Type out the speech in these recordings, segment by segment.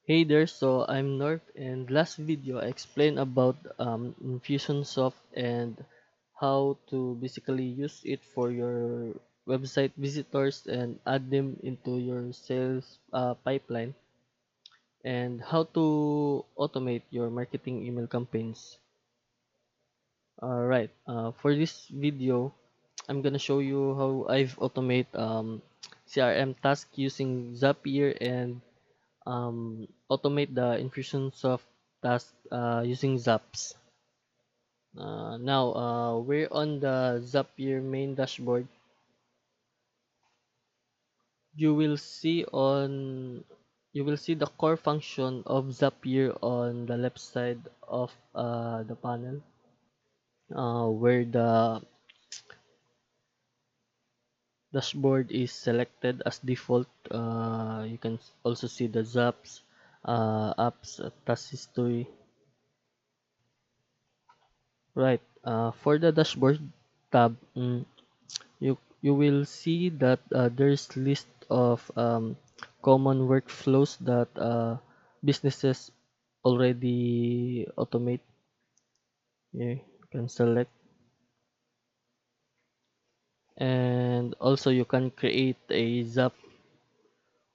Hey there, so I'm North, and last video I explained about Infusionsoft and how to basically use it for your website visitors and add them into your sales pipeline, and how to automate your marketing email campaigns. Alright, for this video, I'm gonna show you how I've automate CRM task using Zapier and automate the Infusionsoft task using Zaps. Now we're on the Zapier main dashboard. You will see on you will see the core function of Zapier on the left side of the panel, where the dashboard is selected as default. You can also see the Zaps apps task history. Right. For the dashboard tab, you will see that there's list of common workflows that businesses already automate. You can select, and also you can create a Zap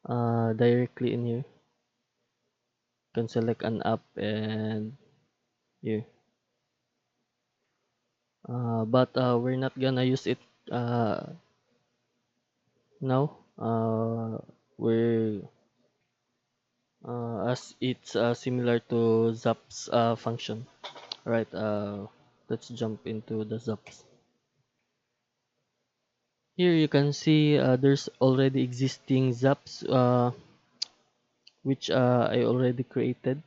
directly in here. You can select an app and here. But we're not gonna use it uh, now. We're as it's similar to Zap's function. Right, let's jump into the Zaps. Here you can see there's already existing Zaps which I already created.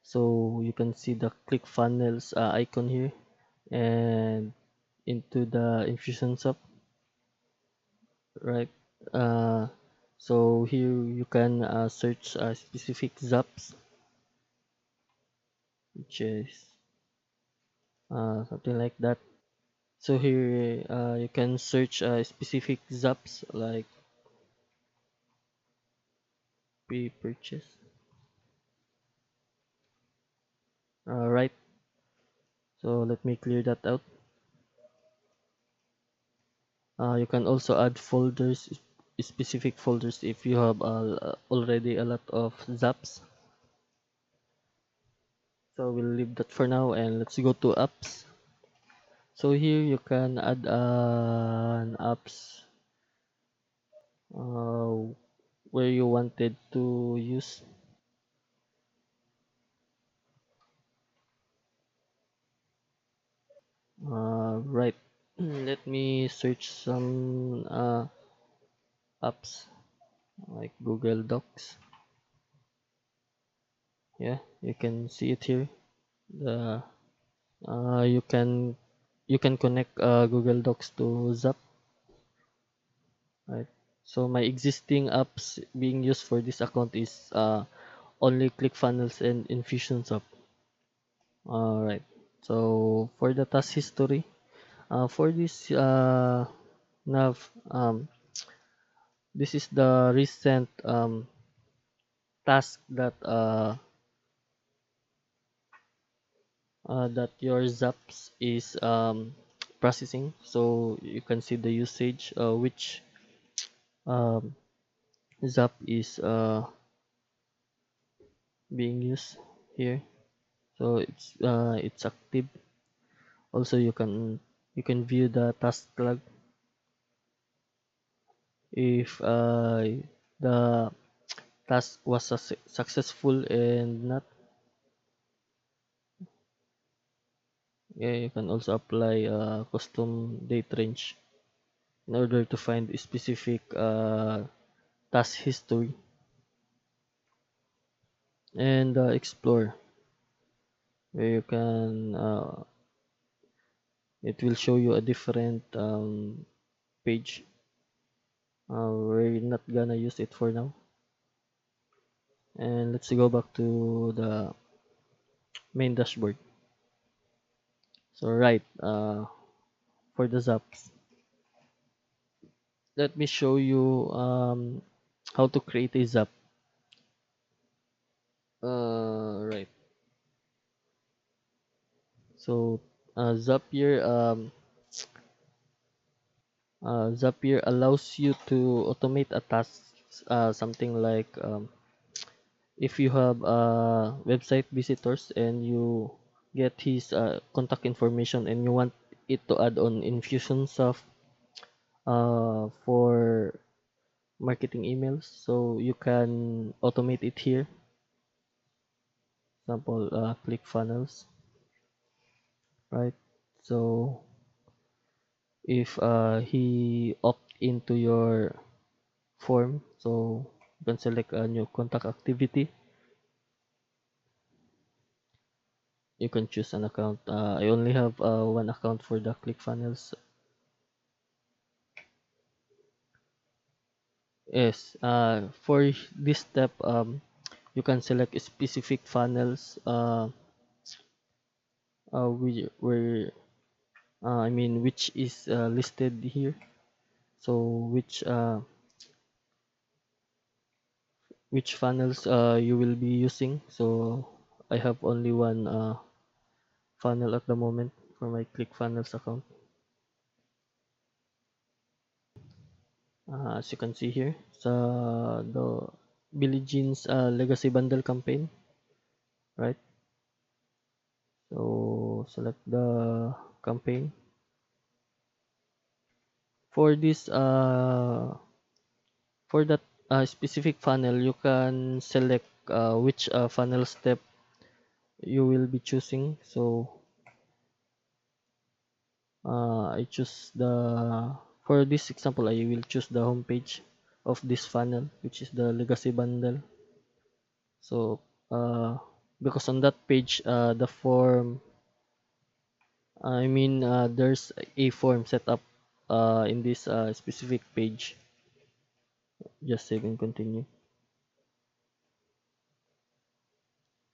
So you can see the ClickFunnels icon here and into the Infusionsoft, right? Uh, so here you can search specific Zaps, which is something like that. So here you can search specific Zaps like pre-purchase. Right. So let me clear that out. You can also add folders, specific folders if you have already a lot of Zaps. So we'll leave that for now and let's go to apps. So here you can add an apps uh, where you wanted to use. Right. Let me search some apps like Google Docs. Yeah, you can see it here. The you can connect Google Docs to Zap, right? So my existing apps being used for this account is only ClickFunnels and Infusionsoft. All right. So for the task history, for this nav, this is the recent task that your Zaps is processing. So you can see the usage, which um, Zap is being used here. So it's active. Also you can view the task log if the task was successful and not. Yeah, you can also apply a custom date range in order to find a specific task history and explore where you can it will show you a different page. We're not gonna use it for now, and let's go back to the main dashboard. So right, for the Zaps, let me show you how to create a Zap. Right. So Zapier Zapier allows you to automate a task, something like if you have website visitors and you get his contact information and you want it to add on Infusionsoft for marketing emails, so you can automate it here. Example, ClickFunnels, right? So if he opt into your form, so you can select a new contact activity. You can choose an account. I only have one account for the ClickFunnels. Yes, for this step, you can select specific funnels where I mean which is listed here. So which funnels you will be using. So I have only one funnel at the moment for my ClickFunnels account. As you can see here, sa the Billie Jean's Legacy Bundle campaign, right? So select the campaign. For this for that specific funnel, you can select which funnel step you will be choosing. So I choose the for this example, I will choose the homepage of this funnel, which is the Legacy Bundle. So because on that page, the form, I mean, there's a form set up in this specific page. Just save and continue.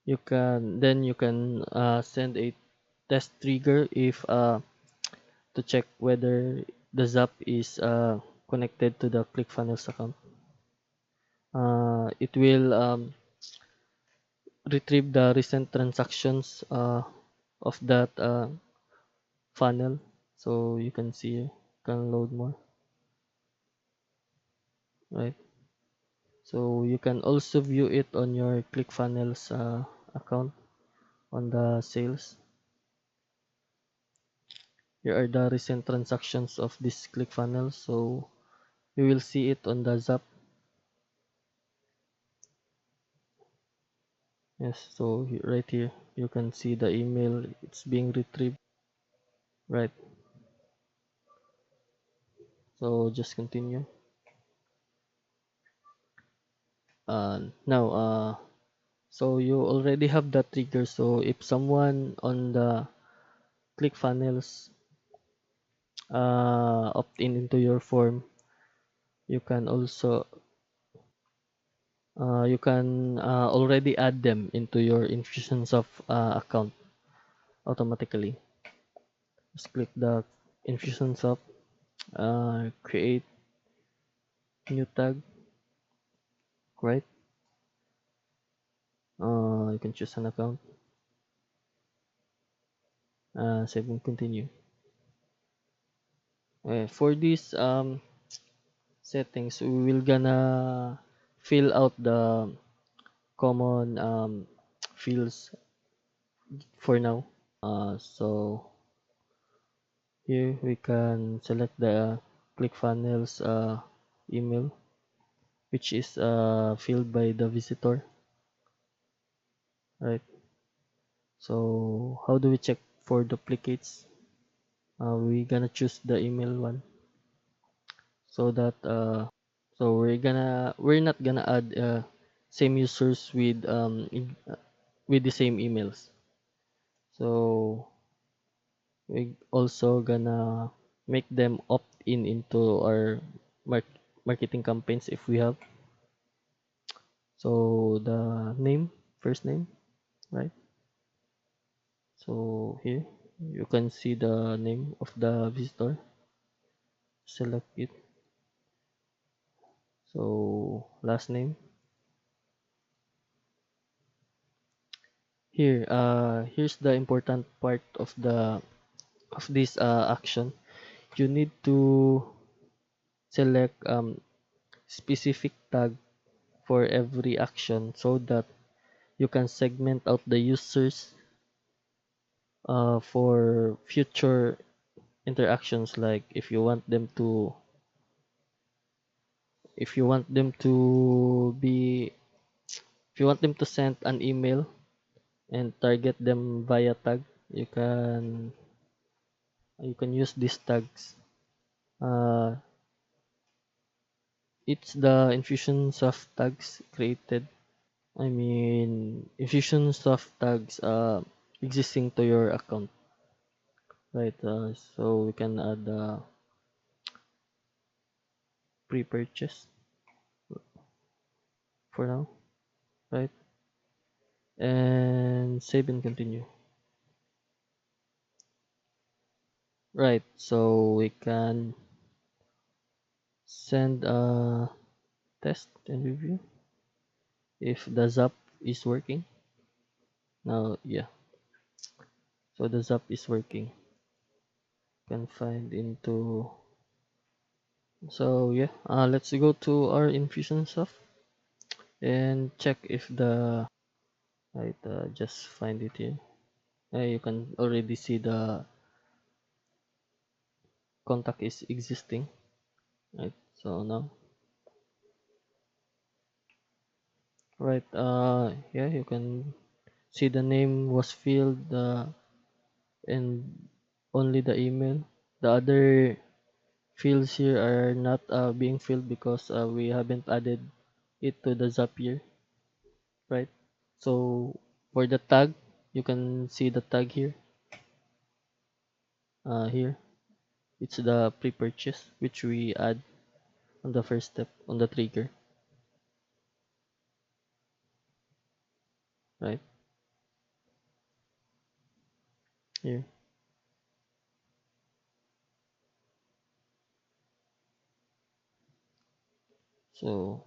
You can send a test trigger if to check whether the Zap is connected to the ClickFunnels account. It will retrieve the recent transactions of that funnel, so you can see, can load more, right? So you can also view it on your ClickFunnels account on the sales. Here are the recent transactions of this ClickFunnels, so you will see it on the Zap. Yes, so right here you can see the email, it's being retrieved, right? So just continue. Now so you already have the trigger, so if someone on the ClickFunnels opt in into your form, you can also you can already add them into your Infusionsoft account automatically. Just click the Infusionsoft, create new tag, right? You can choose an account, save and continue. For these settings, we will gonna fill out the common fields for now. So here we can select the ClickFunnels email, which is filled by the visitor, right? So how do we check for duplicates? We gonna choose the email one, so that so we're not gonna add same users with the same emails. So we also gonna make them opt in into our marketing campaigns if we have. So the name, first name, right? So here you can see the name of the visitor. Select it. So last name, here's the important part of this action. You need to select specific tag for every action so that you can segment out the users for future interactions. Like if you want them to be if you want them to send an email and target them via tag, you can use these tags. uh, it's the Infusionsoft tags created. Infusionsoft tags existing to your account, right? So we can add pre-purchase for now, right? And save and continue. Right, so we can send a test and review if the Zap is working. Now, yeah, so the Zap is working. Can find into. So yeah, let's go to our Infusionsoft and check if the right. Just find it here. You can already see the contact is existing, right? So now, right. Yeah, you can see the name was filled. And only the email. The other fields here are not being filled because we haven't added it to the Zapier, right? So for the tag, you can see the tag here. Here, it's the pre-purchase which we add on the first step on the trigger, right? Here, so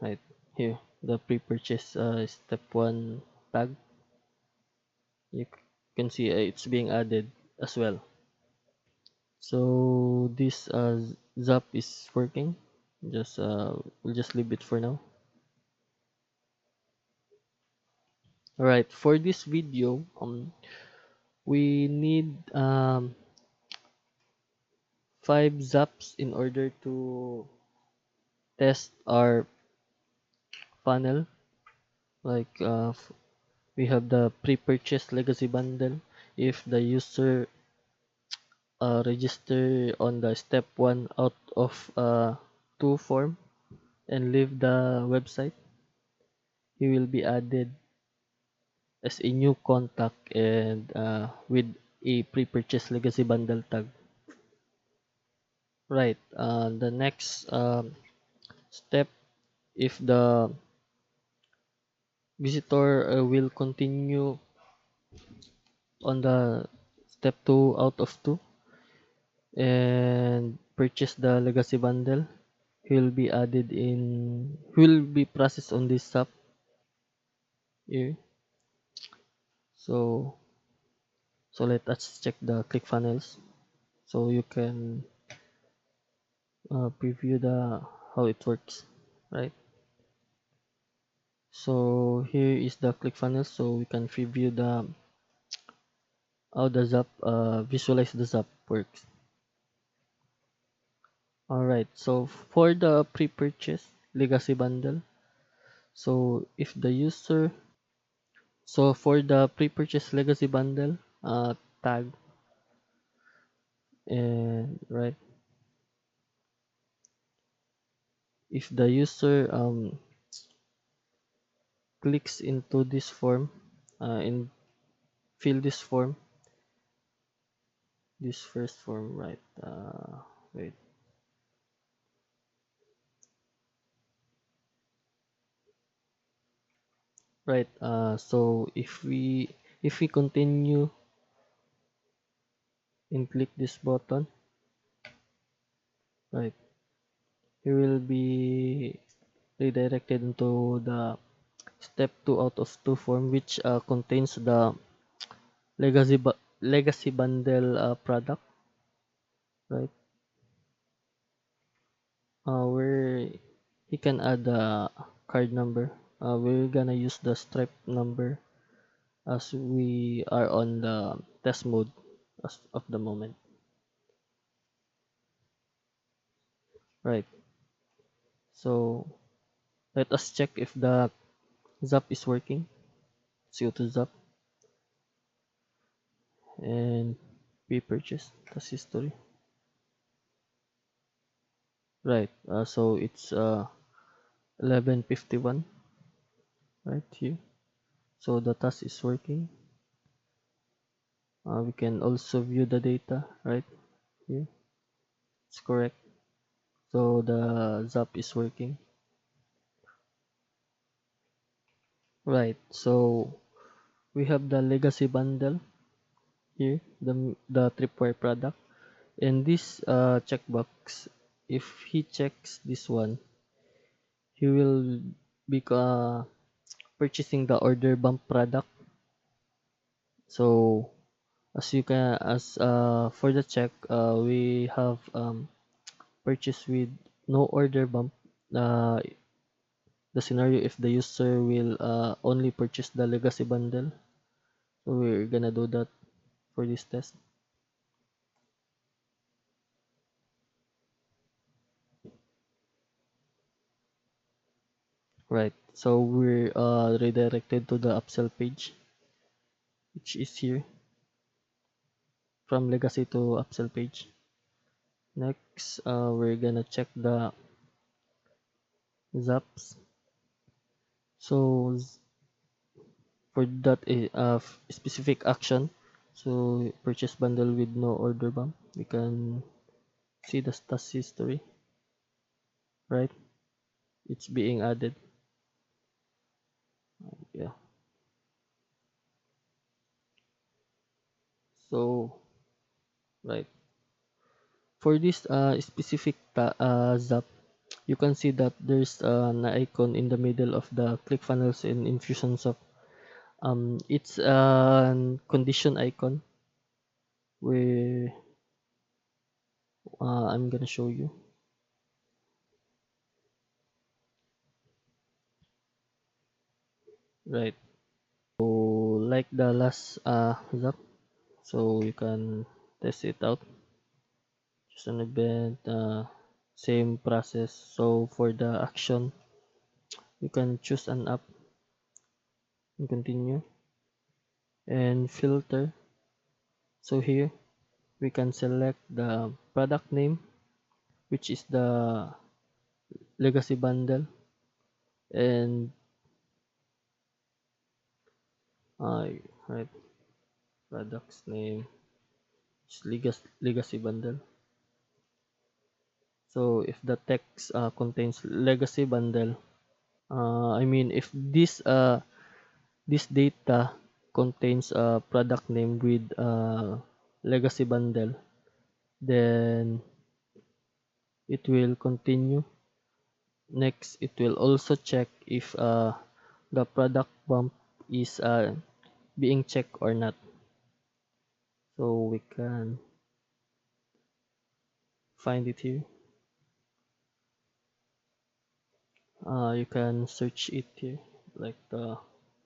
right here, the pre-purchase step one tag. You can see it's being added as well. So this Zap is working. Just we'll just leave it for now. All right, for this video, we need 5 Zaps in order to test our funnel. Like we have the pre-purchase legacy bundle. If the user register on the step one out of two form and leave the website, he will be added as a new contact and with a pre-purchase legacy bundle tag. Right. The next step, if the visitor will continue on the step 2 out of 2 and purchase the legacy bundle, he will be processed on this sub here. So let us check the ClickFunnels so you can preview the how it works, right? So here is the ClickFunnels, so we can preview the how the Zap visualize the Zap works. All right, so for the pre-purchase legacy bundle, so if the user so for the pre-purchase legacy bundle tag, and right, if the user clicks into this form and fill this form, this first form, right? Wait. Right. So if we continue and click this button, right, he will be redirected into the step 2 out of 2 form, which contains the legacy bundle product, right? Where he can add the card number. We're gonna use the stripe number as we are on the test mode as of the moment, right? So let us check if the Zap is working. CO2 Zap and pre-purchase test history, right? So it's 11:51 right here. So the task is working. We can also view the data right here. It's correct. So the Zap is working. Right. So we have the legacy bundle here, the tripwire product, and this checkbox. If he checks this one, he will be purchasing the order bump product. So as for the check, we have purchase with no order bump. Uh, the scenario if the user will only purchase the legacy bundle. So we're gonna do that for this test. Right. So we're redirected to the upsell page, which is here from legacy to upsell page. Next, we're gonna check the Zaps. So for that specific action, so purchase bundle with no order bump, we can see the status history, right? It's being added. Yeah. So right. For this specific Zap, you can see that there's an icon in the middle of the ClickFunnels and Infusionsoft. It's a condition icon where I'm gonna show you. Right. So like the last Zap, so you can test it out. Just an event, same process. So for the action, you can choose an app and continue and filter. So here we can select the product name, which is the legacy bundle, and uh, right, products name is legacy bundle. So if the text contains legacy bundle, I mean if this data contains a product name with legacy bundle, then it will continue. Next, it will also check if the product bump is being checked or not. So we can find it here. You can search it here, like the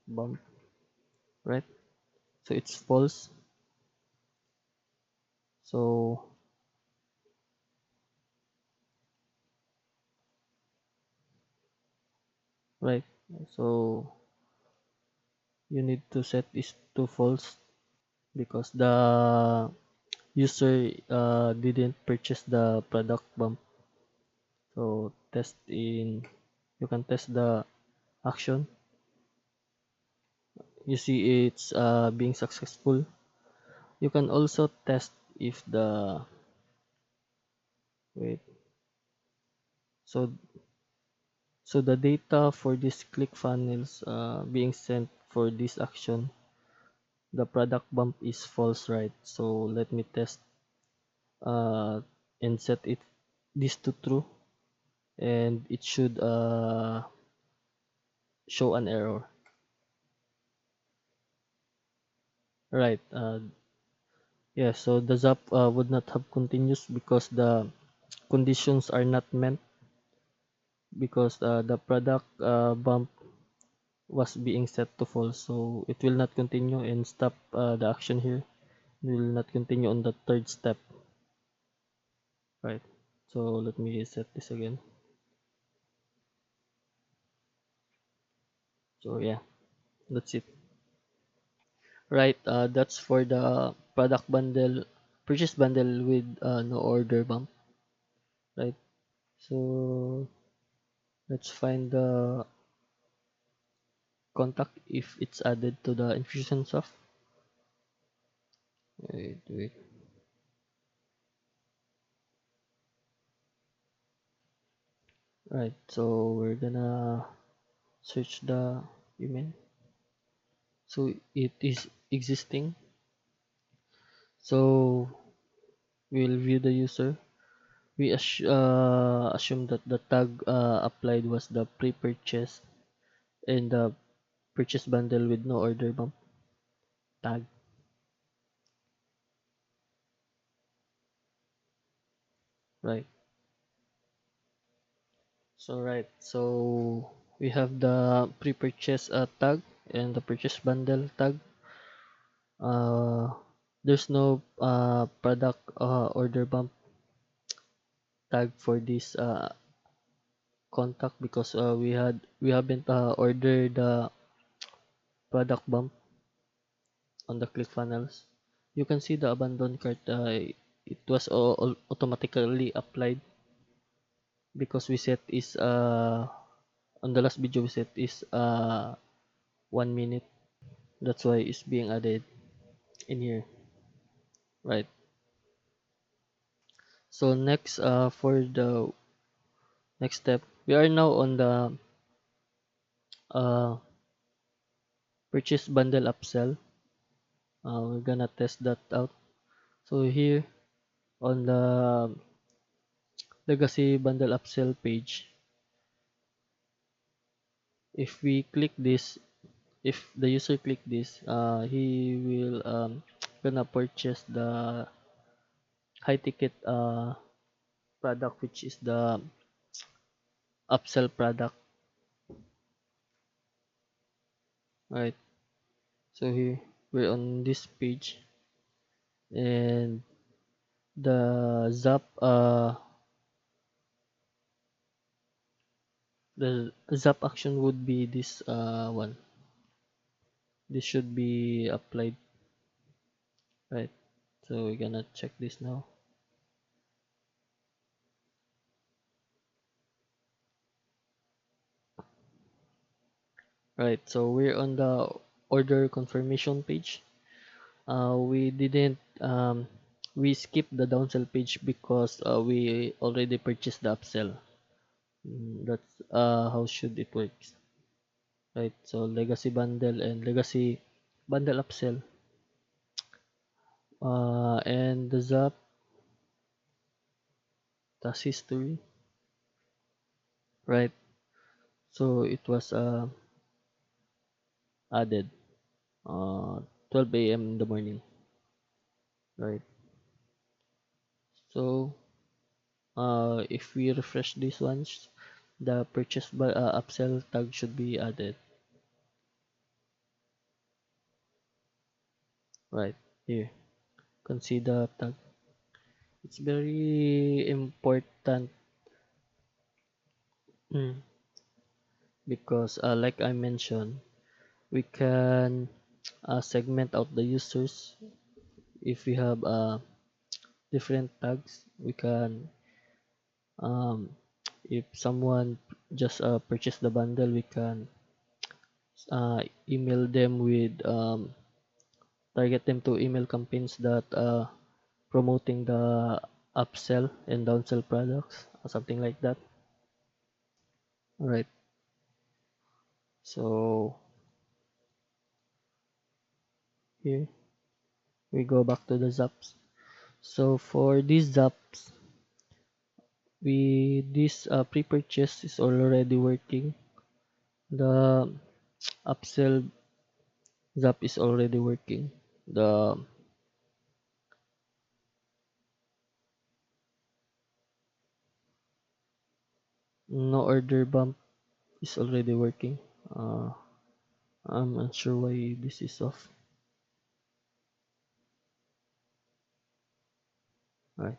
bump, right? So it's false. So right. So you need to set this to false because the user didn't purchase the product bump. So you can test the action. You see it's being successful. You can also test if the wait. So so the data for this ClickFunnels being sent for this action, the product bump is false, right? So let me test uh, and set it this to true, and it should show an error. Right. Yeah, so the ZAP would not have continuous because the conditions are not met, because the product bump was being set to false, so it will not continue and stop the action here. It will not continue on the third step. Right. So let me reset this again. So yeah, that's it. Right. That's for the product bundle, purchase bundle with no order bump. Right. So let's find the contact if it's added to the Infusionsoft. Wait. Right. So we're gonna search the email. So it is existing. So we'll view the user. We assume that the tag applied was the pre-purchase and the purchase bundle with no order bump tag. Right. So we have the pre-purchase tag and the purchase bundle tag. Uh, there's no product order bump tag for this contact because we haven't ordered the product bump on the ClickFunnels. You can see the abandoned cart. It was automatically applied because we set is on the last video we set is 1 minute. That's why it's being added in here. Right. So next for the next step, we are now on the uh, purchase bundle upsell. We're gonna test that out. So here on the legacy bundle upsell page, if we click this, if the user click this, he will gonna purchase the high ticket product, which is the upsell product. Right. So here we're on this page, and the zap the zap action would be this one. This should be applied. Right. So we're gonna check this now. Right. So we're on the order confirmation page. We didn't we skipped the downsell page because we already purchased the upsell. That's how should it works. Right. So legacy bundle and legacy bundle upsell. And the zap task history. Right. So it was added 12 a.m. in the morning. Right. So if we refresh these ones, the purchase by upsell tag should be added. Right here. Consider tag. It's very important, mm, because like I mentioned, we can segment out the users. If we have different tags, we can um, if someone just purchase the bundle, we can email them with target them to email campaigns that promoting the upsell and downsell products, something like that. All right. So here we go back to the zaps. So for these zaps, we this pre-purchase is already working. The upsell Zap is already working. The no order bump is already working. Uh, I'm unsure why this is off. Alright.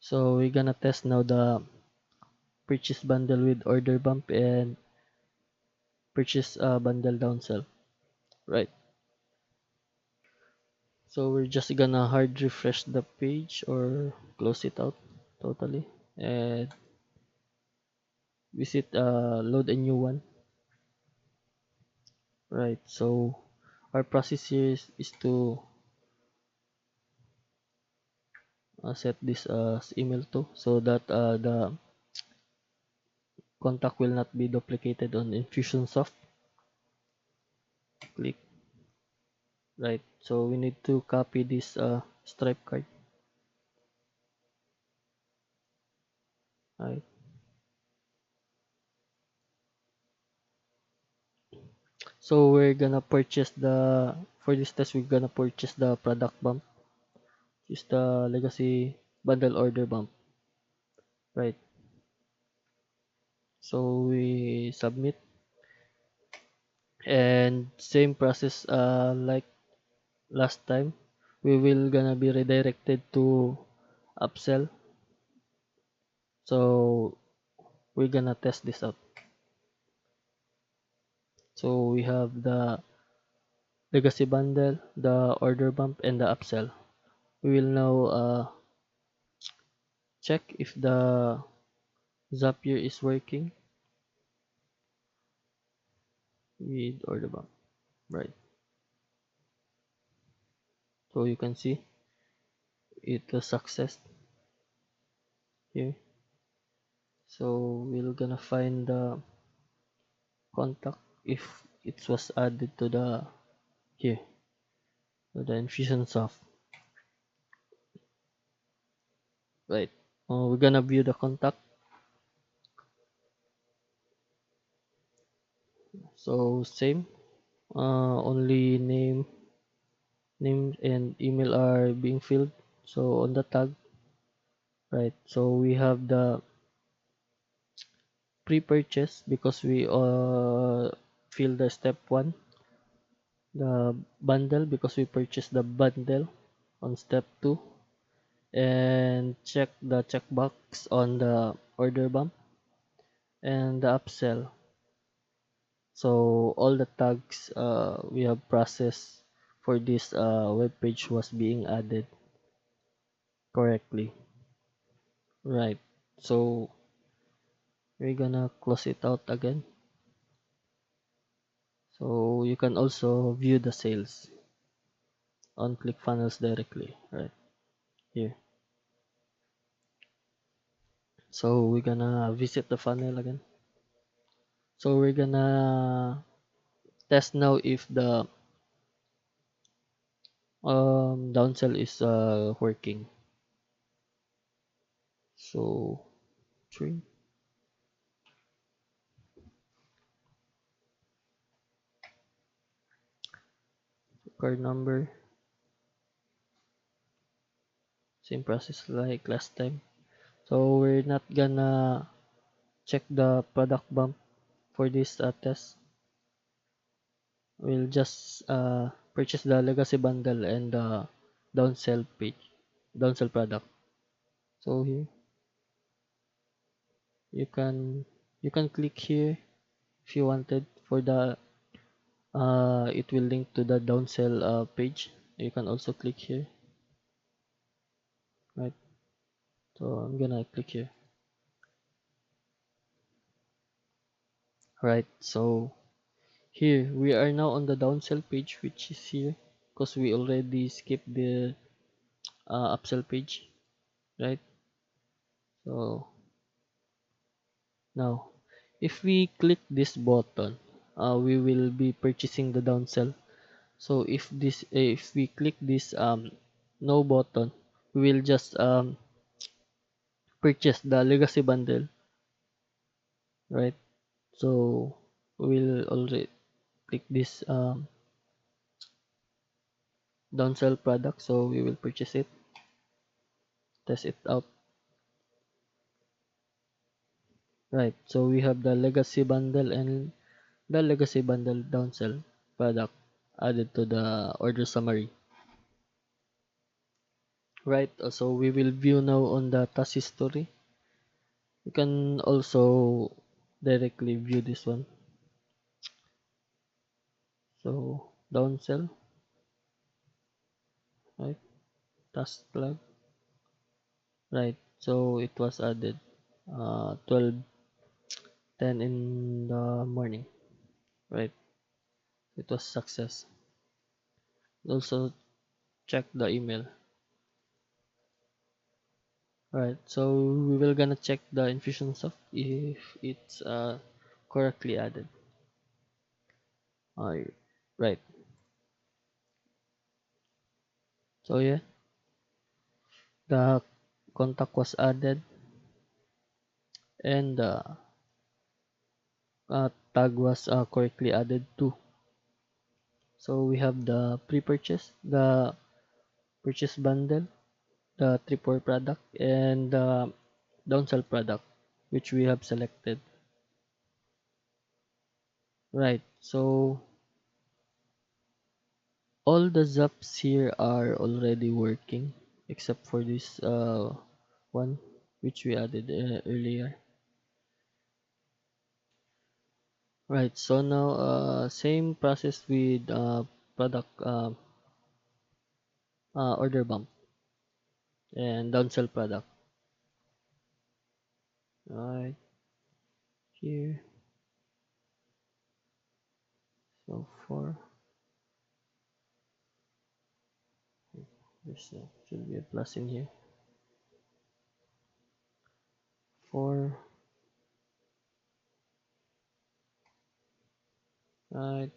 So we're gonna test now the purchase bundle with order bump and purchase bundle downsell. Right. So we're just gonna hard refresh the page or close it out totally and visit load a new one. Right. So our process here is to set this as email too so that the contact will not be duplicated on Infusionsoft. Click. Right. So we need to copy this Stripe card. Right. So we're gonna purchase the for this test we're gonna purchase the product bump. Use the legacy bundle order bump. Right. So we submit and same process like last time. We will gonna be redirected to upsell. So we're gonna test this out. So we have the legacy bundle, the order bump, and the upsell. We will now check if the Zapier is working with order bump. Right. So you can see it a success here. So we're gonna find the contact if it was added to the here to the Infusionsoft. Right. We're gonna view the contact. So same. Only name and email are being filled. So on the tag, right? So we have the pre-purchase because we fill the step one, the bundle because we purchased the bundle on step two, and check the checkbox on the order bump and the upsell. So all the tags we have processed for this web page was being added correctly. Right. So we're gonna close it out again. So you can also view the sales on ClickFunnels directly, right here. So we're gonna visit the funnel again. So we're gonna test now if the downsell is working. So three card number, same process like last time. So we're not gonna check the product bump for this test. We'll just purchase the legacy bundle and the downsell page, downsell product. So here you can you can click here if you wanted for the it will link to the downsell page. You can also click here, right? So I'm gonna click here, right? So here we are now on the downsell page, which is here because we already skipped the upsell page, right? So now if we click this button, we will be purchasing the downsell. So if we click this no button, we will just purchase the legacy bundle, right? So we'll already click this downsell product, so we will purchase it, test it out. Right, so we have the legacy bundle and the legacy bundle downsell product added to the order summary. Right, so we will view now on the task history. You can also directly view this one. So downsell, right, task log, right. So it was added 12:10 in the morning, right. It was success. Also check the email. Right, so we will gonna check the Infusionsoft if it's correctly added. Uh, right. So yeah, the contact was added and the tag was correctly added too. So we have the pre-purchase, the purchase bundle, the tripwire product, and the downsell product, which we have selected. Right. So all the zaps here are already working except for this one which we added earlier. Right, so now same process with product order bump and downsell product. Right here, so four. There's should be a plus in here. Four. Right,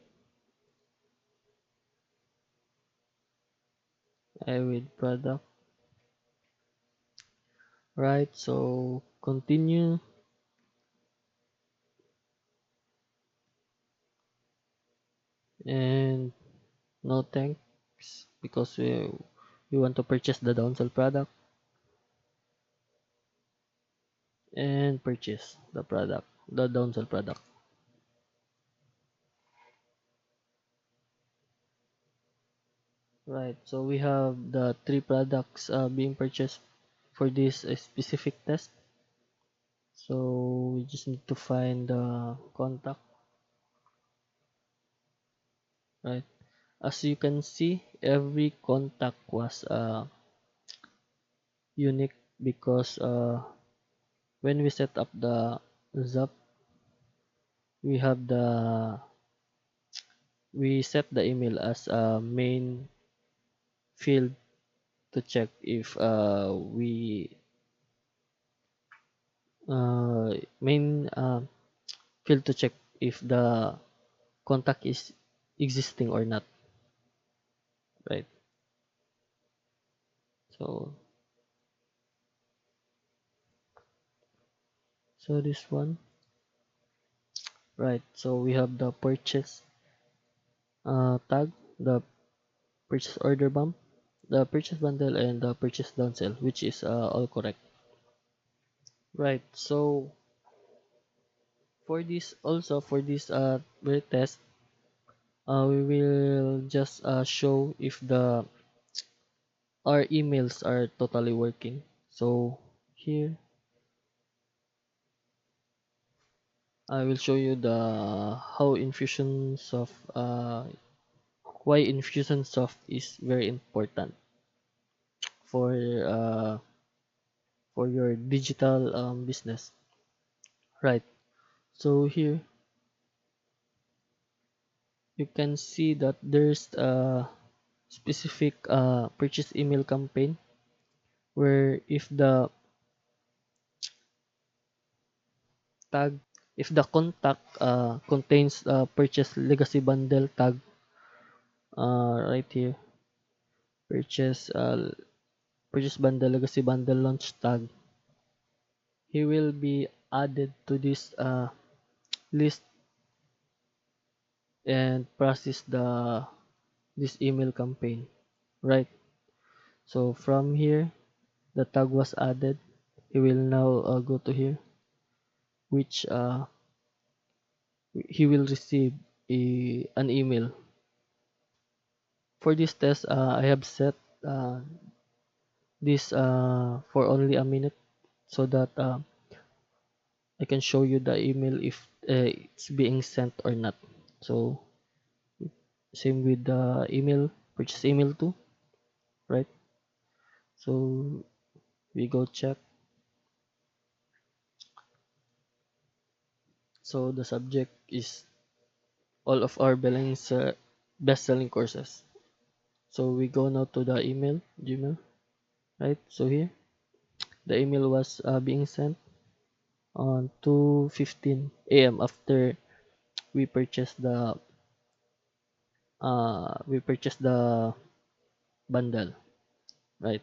I with product. Right, so continue and no thanks because we want to purchase the downsell product and purchase the product, the downsell product. Right, so we have the three products being purchased for this specific test. So we just need to find the contact, right? As you can see, every contact was unique because when we set up the Zap, we have the we set the email as a main field to check if we main field to check if the contact is existing or not, right? So this one, right? So we have the purchase tag, the purchase order bump, the purchase bundle, and the purchase downsell, which is all correct. Right. So for this very test, we will just show if the our emails are totally working. So here I will show you the how Infusionsoft why Infusionsoft is very important for uh, for your digital business. Right. So here you can see that there's a specific purchase email campaign where tag if the contact contains purchase legacy bundle tag right here, purchase purchase bundle legacy bundle launch tag, he will be added to this list and process this email campaign, right? So from here, the tag was added. He will now go to here, which he will receive an email. For this test, I have set uh, this for only a minute so that I can show you the email if it's being sent or not. So same with the email, purchase email too, right? So we go check. So the subject is all of our Belling's best-selling courses. So we go now to the email, Gmail, right? So here, the email was being sent on 2:15 a.m. after we purchased the bundle, right?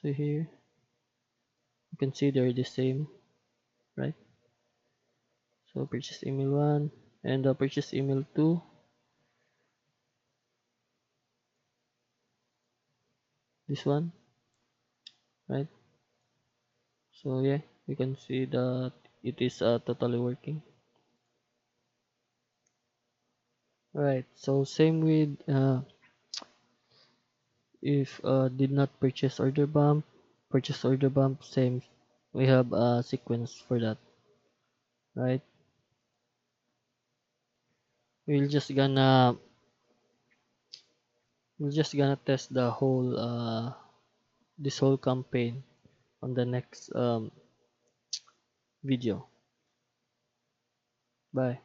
So here you can see they're the same, right? So purchase email 1 and the purchase email 2, this one, right? So yeah, you can see that it is totally working. Right. So same with if did not purchase order bump, same. We have a sequence for that, right? We'll just gonna we're just gonna test the whole this whole campaign on the next video. Bye.